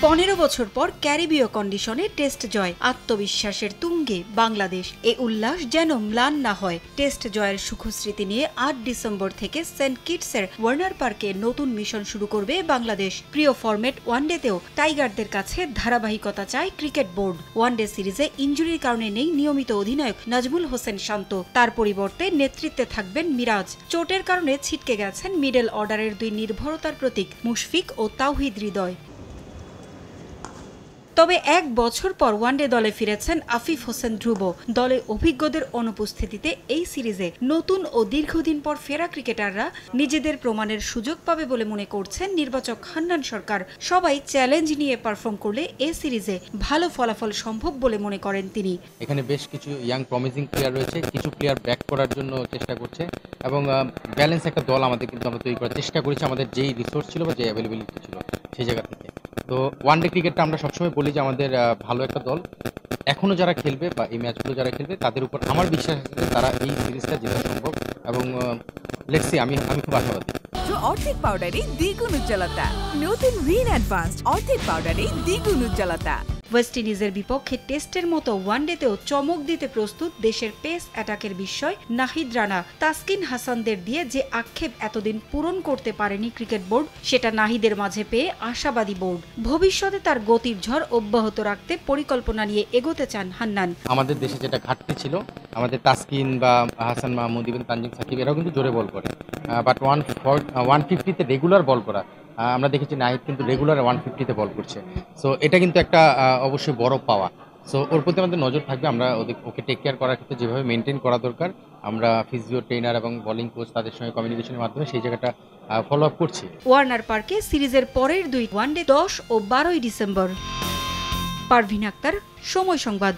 15 বছর পর ক্যারিবীয় কন্ডিশনে টেস্ট জয়, আত্মবিশ্বাসের তুঙ্গে বাংলাদেশ। এ উল্লাস যেন ম্লান না হয়। টেস্ট জয়ের সুখস্মৃতি নিয়ে 8 ডিসেম্বর থেকে সেন্ট কিটসের ওয়ার্নার পার্কে নতুন মিশন শুরু করবে বাংলাদেশ। প্রিয় ফরম্যাট ওয়ানডেতেও টাইগারদের কাছে ধারাবাহিকতা চায় ক্রিকেট বোর্ড। ওয়ানডে সিরিজে ইনজুরির কারণে নেই নিয়মিত অধিনায়ক নাজমুল হোসেন শান্ত, তার পরিবর্তে নেতৃত্বে থাকবেন মিরাজ। চোটের কারণে ছিটকে গেছেন মিডল অর্ডারের দুই নির্ভরতার প্রতীক মুশফিক ও তাওহিদ হৃদয়। তবে 1 বছর পর ওয়ানডে দলে ফিরেছেন আফিফ হোসেন ধ্রুব। দলে অভিজ্ঞদের অনুপস্থিতিতে এই সিরিজে নতুন ও দীর্ঘদিন পর ফেরা ক্রিকেটাররা নিজেদের প্রমাণের সুযোগ পাবে বলে মনে করছেন নির্বাচক হান্নান সরকার। সবাই চ্যালেঞ্জ নিয়ে পারফর্ম করলে এই সিরিজে ভালো ফলাফল সম্ভব বলে মনে করেন তিনি। এখানে বেশ কিছু ইয়াং প্রমিজিং প্লেয়ার রয়েছে, কিছু প্লেয়ার ব্যাক করার জন্য চেষ্টা করছে এবং ব্যালেন্স একটা দল আমাদের কিন্তু আমরা তৈরি করার চেষ্টা করেছি আমাদের যেই রিসোর্স ছিল বা যে অ্যাভেলেবিলিটি ছিল সেই জায়গা থেকে। তো ওয়ানডে ক্রিকেটটা আমরা সবসময় বলি যে আমাদের ভালো একটা দল এখনও যারা খেলবে বা এই ম্যাচগুলো যারা খেলবে তাদের উপর আমার বিশ্বাস আছে যে তারা এই সিরিজটা জেতা সম্ভব এবং লেটস সি আমি খুব আশাবাদী। অর্ধেক পাউডারে দ্বিগুণ উজ্জ্বলতা, নতুন রিন অ্যাডভান্সড অর্ধেক পাউডারে দ্বিগুণ উজ্জ্বলতা। ওয়েস্ট ইন্ডিজের বিপক্ষে টেস্টের মতো ওয়ানডেতেও চমক দিতে প্রস্তুত দেশের পেস অ্যাটাকের বিষয় নাহিদ রানা, তাসকিন হাসানদের দিয়ে যে আক্ষেপ এতদিন পূরণ করতে পারেনি ক্রিকেট বোর্ড, সেটা নাহিদের মাঝে পেয়ে আশাবাদী বোর্ড। ভবিষ্যতে তার গতির ঝড় অব্যাহত রাখতে পরিকল্পনা নিয়ে এগোতে চান হান্নান। আমাদের দেশে যেটা ঘাটতি ছিল, আমাদের তাসকিন বা হাসান মাহমুদ ইভেন তানজিম সাকিব এরাও কিন্তু জোরে বল করে, বাট 150-তে রেগুলার বল করা আমরা দেখেছি নাহিদ কিন্তু রেগুলার 150-তে বল করছে। সো এটা কিন্তু একটা অবশ্যই বড় পাওয়া। সো ওর প্রতি আমাদের নজর থাকবে, আমরা ওকে টেক কেয়ার করার ক্ষেত্রে যেভাবে মেনটেন করা দরকার আমরা ফিজিও ট্রেনার এবং বোলিং কোচ তাদের সঙ্গে কমিউনিকেশনের মাধ্যমে সেই জায়গাটা ফলো আপ করছি। ওয়ার্নার পার্কে সিরিজের পরের দুই ওয়ানডে 10 ও 12 ডিসেম্বর। পারভিন আক্তার, সময় সংবাদ।